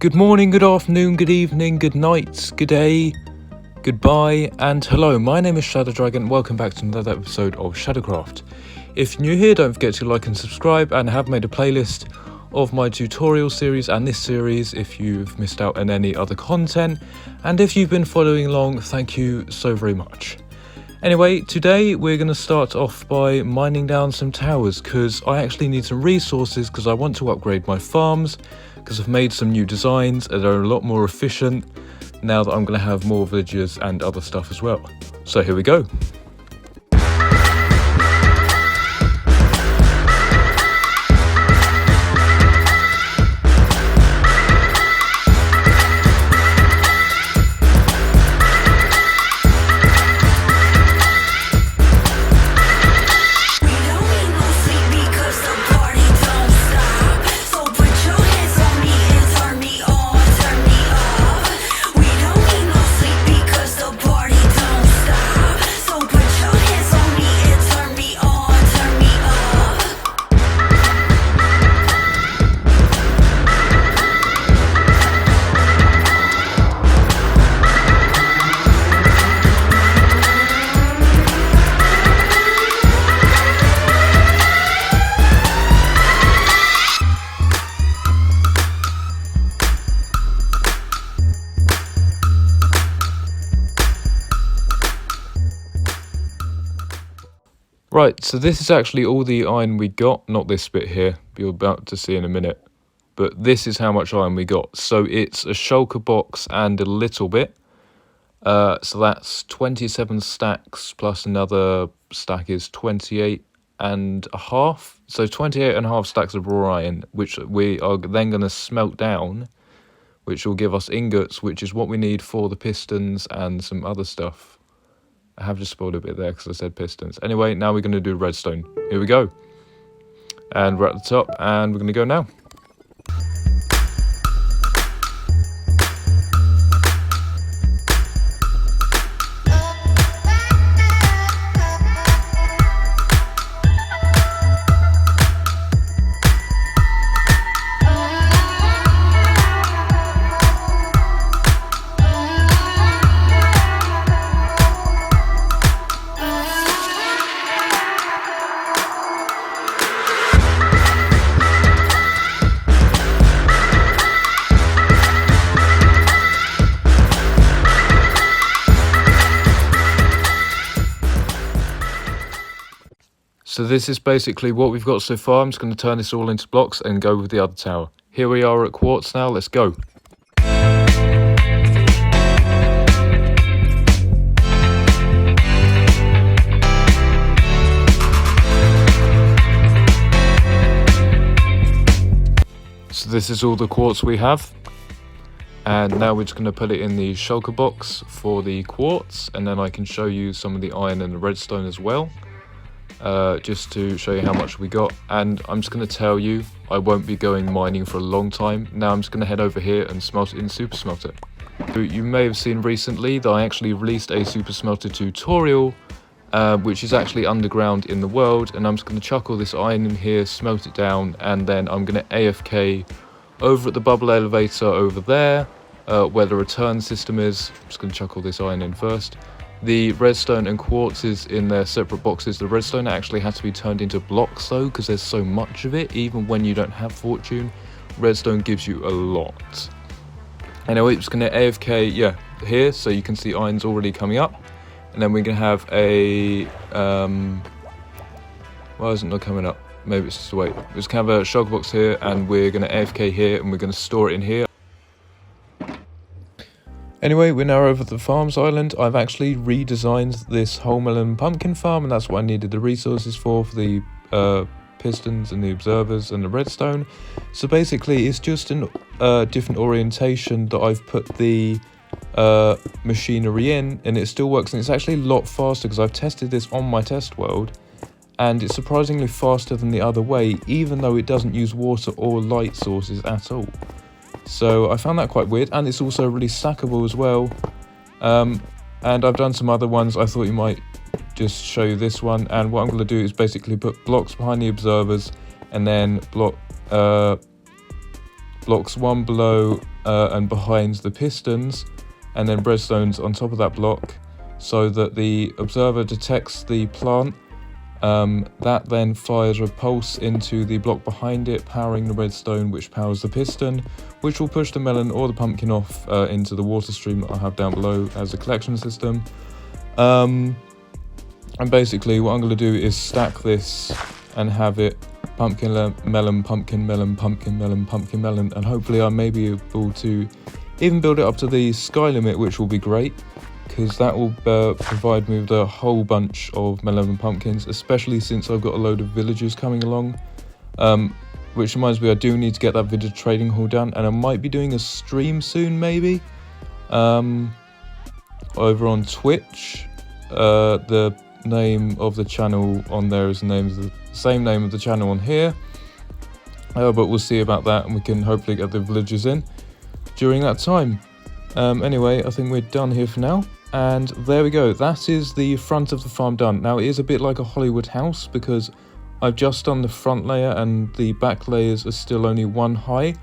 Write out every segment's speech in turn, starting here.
Good morning, good afternoon, good evening, good night, good day, goodbye, and hello. My name is Sh4d0w, welcome back to another episode of Sh4d0wcraft. If you're new here, don't forget to like and subscribe, and I have made a playlist of my tutorial series and this series if you've missed out on any other content. And if you've been following along, thank you so very much. Anyway, today we're going to start off by mining down some towers because I actually need some resources because I want to upgrade my farms because I've made some new designs that are a lot more efficient now that I'm going to have more villagers and other stuff as well. So here we go. Right, so this is actually all the iron we got, not this bit here, you're about to see in a minute. But this is how much iron we got. So it's a shulker box and a little bit. So that's 27 stacks plus another stack is 28 and a half. So 28 and a half stacks of raw iron, which we are then going to smelt down, which will give us ingots, which is what we need for the pistons and some other stuff. I have just spoiled a bit there because I said pistons. Anyway, now we're going to do redstone. Here we go. And we're at the top, and we're going to go now. So this is basically what we've got so far. I'm just going to turn this all into blocks and go with the other tower. Here we are at quartz now, let's go. So this is all the quartz we have. And now we're just going to put it in the shulker box for the quartz, and then I can show you some of the iron and the redstone as well. Just to show you how much we got, and I'm just going to tell you I won't be going mining for a long time. Now I'm just going to head over here and smelt it in Super Smelter. So you may have seen recently that I actually released a Super Smelter tutorial, which is actually underground in the world, and I'm just going to chuck all this iron in here, smelt it down, and then I'm going to AFK over at the bubble elevator over there, where the return system is. I'm just going to chuck all this iron in first. The redstone and quartz is in their separate boxes. The redstone actually has to be turned into blocks though, because there's so much of it. Even when you don't have fortune, redstone gives you a lot. Anyway, it's going to AFK, here, so you can see iron's already coming up. And then we're going to have a, why isn't it coming up? Maybe it's just wait. We're just going to have a shulker box here, and we're going to AFK here, and we're going to store it in here. Anyway, we're now over at the farms island. I've actually redesigned this whole melon pumpkin farm, and that's what I needed the resources for the pistons and the observers and the redstone. So basically, it's just a different orientation that I've put the machinery in, and it still works. And it's actually a lot faster because I've tested this on my test world, and it's surprisingly faster than the other way, even though it doesn't use water or light sources at all. So I found that quite weird, and it's also really stackable as well. And I've done some other ones. I thought you might just show you this one, and what I'm going to do is basically put blocks behind the observers and then blocks one below and behind the pistons, and then redstones on top of that block, so that the observer detects the plant. That then fires a pulse into the block behind it, powering the redstone, which powers the piston, which will push the melon or the pumpkin off into the water stream that I have down below as a collection system. And basically what I'm going to do is stack this and have it pumpkin melon, pumpkin melon, pumpkin melon, pumpkin melon, and hopefully I may be able to even build it up to the sky limit, which will be great, because that will provide me with a whole bunch of melon and pumpkins, especially since I've got a load of villagers coming along. Which reminds me, I do need to get that villager trading hall done, and I might be doing a stream soon, maybe, over on Twitch. The name of the channel on there is the same name of the channel on here, but we'll see about that, and we can hopefully get the villagers in during that time. Anyway, I think we're done here for now, and there we go. That is the front of the farm done. Now it is a bit like a Hollywood house because I've just done the front layer and the back layers are still only one high,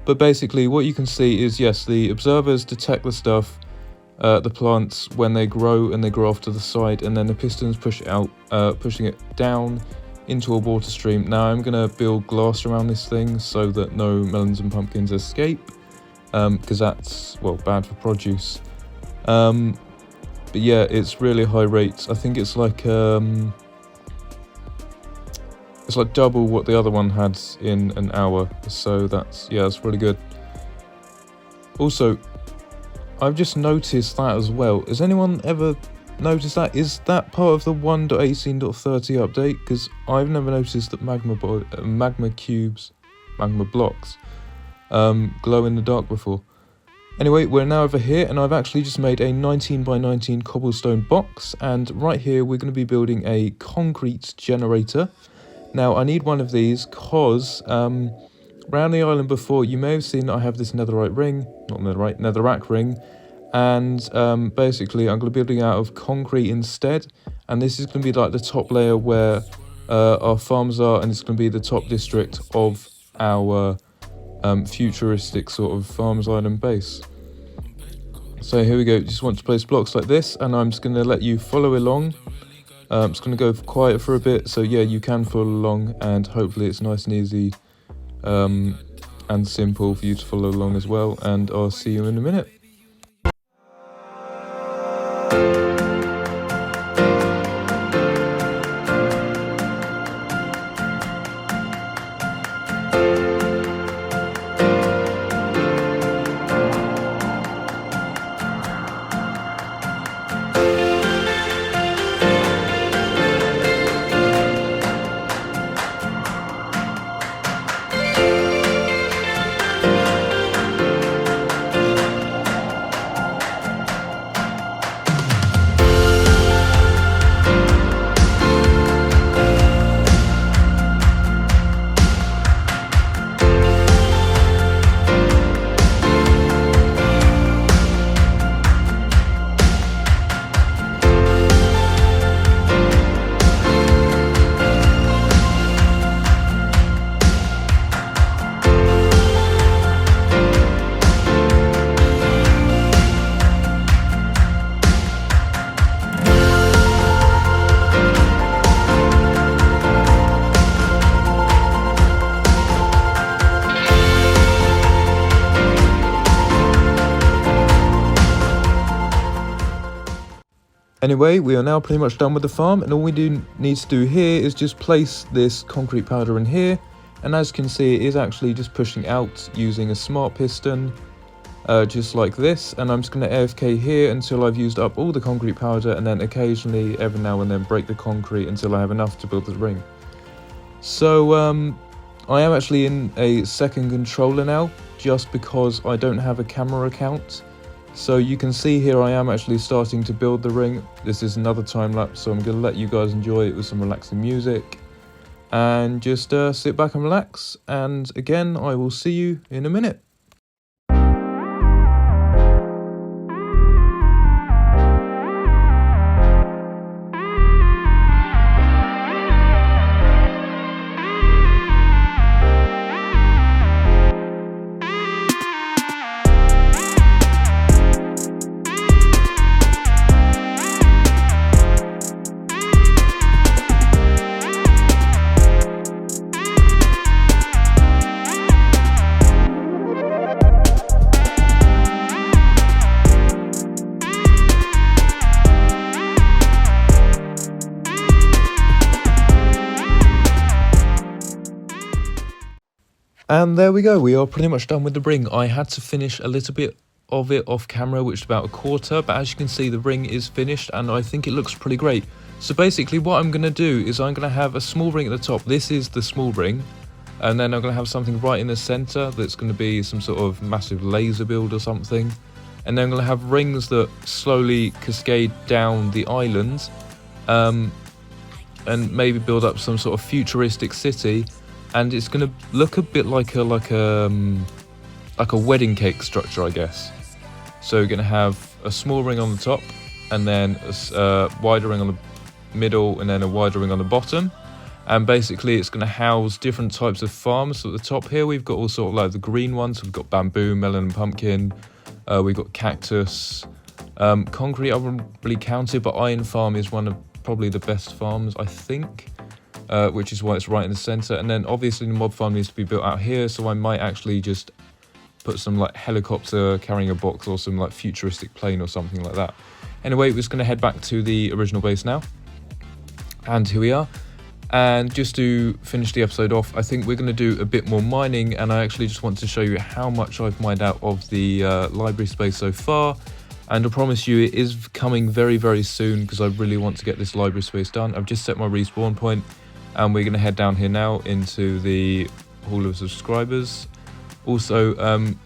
but basically what you can see is, yes, the observers detect the stuff, the plants, when they grow, and they grow off to the side, and then the pistons push it out, pushing it down into a water stream. Now I'm going to build glass around this thing so that no melons and pumpkins escape, because that's, well, bad for produce. But yeah, it's really high rates. I think it's like double what the other one had in an hour, so that's really good. Also, I've just noticed that as well. Has anyone ever noticed that? Is that part of the 1.18.30 update? Because I've never noticed that magma blocks glow in the dark before. Anyway, we're now over here, and I've actually just made a 19 by 19 cobblestone box, and right here we're going to be building a concrete generator. Now I need one of these because around the island before, you may have seen that I have this netherrack ring, and basically I'm going to be building out of concrete instead, and this is going to be like the top layer where our farms are, and it's going to be the top district of our futuristic sort of farms island base. So here we go. Just want to place blocks like this, and I'm just going to let you follow along. I'm just going to go quiet for a bit, so yeah, you can follow along, and hopefully it's nice and easy and simple for you to follow along as well, and I'll see you in a minute. Anyway, we are now pretty much done with the farm, and all we need to do here is just place this concrete powder in here, and as you can see, it is actually just pushing out using a smart piston, just like this, and I'm just going to AFK here until I've used up all the concrete powder, and then occasionally, every now and then, break the concrete until I have enough to build the ring. So, I am actually in a second controller now, just because I don't have a camera account. So you can see here I am actually starting to build the ring. This is another time lapse, so I'm going to let you guys enjoy it with some relaxing music. And just sit back and relax, and again, I will see you in a minute. And there we go, we are pretty much done with the ring. I had to finish a little bit of it off camera, which is about a quarter, but as you can see the ring is finished and I think it looks pretty great. So basically what I'm going to do is I'm going to have a small ring at the top. This is the small ring, and then I'm going to have something right in the center that's going to be some sort of massive laser build or something, and then I'm going to have rings that slowly cascade down the island, and maybe build up some sort of futuristic city. And it's going to look a bit like a wedding cake structure, I guess. So we're going to have a small ring on the top, and then a wider ring on the middle, and then a wider ring on the bottom. And basically it's going to house different types of farms. So at the top here we've got all sort of like the green ones. So we've got bamboo, melon and pumpkin. We've got cactus. Concrete I haven't really counted, but iron farm is one of probably the best farms, I think. Which is why it's right in the center. And then obviously the mob farm needs to be built out here, so I might actually just put some like helicopter carrying a box or some like futuristic plane or something like that. Anyway, we're just going to head back to the original base now, and here we are. And just to finish the episode off, I think we're going to do a bit more mining, and I actually just want to show you how much I've mined out of the library space so far. And I promise you it is coming very, very soon, because I really want to get this library space done. I've just set my respawn point, and we're going to head down here now into the Hall of Subscribers. Also,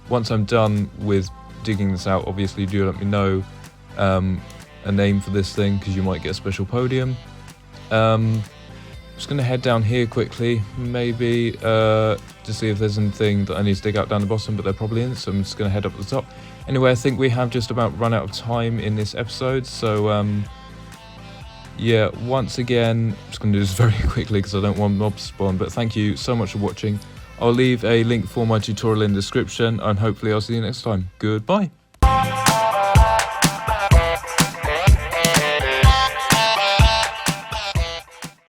once I'm done with digging this out, obviously do let me know a name for this thing, because you might get a special podium. Just going to head down here quickly, maybe to see if there's anything that I need to dig out down the bottom, but there probably isn't, so I'm just going to head up to the top. Anyway, I think we have just about run out of time in this episode, so yeah, once again, I'm just going to do this very quickly because I don't want mobs to spawn, but thank you so much for watching. I'll leave a link for my tutorial in the description, and hopefully I'll see you next time. Goodbye.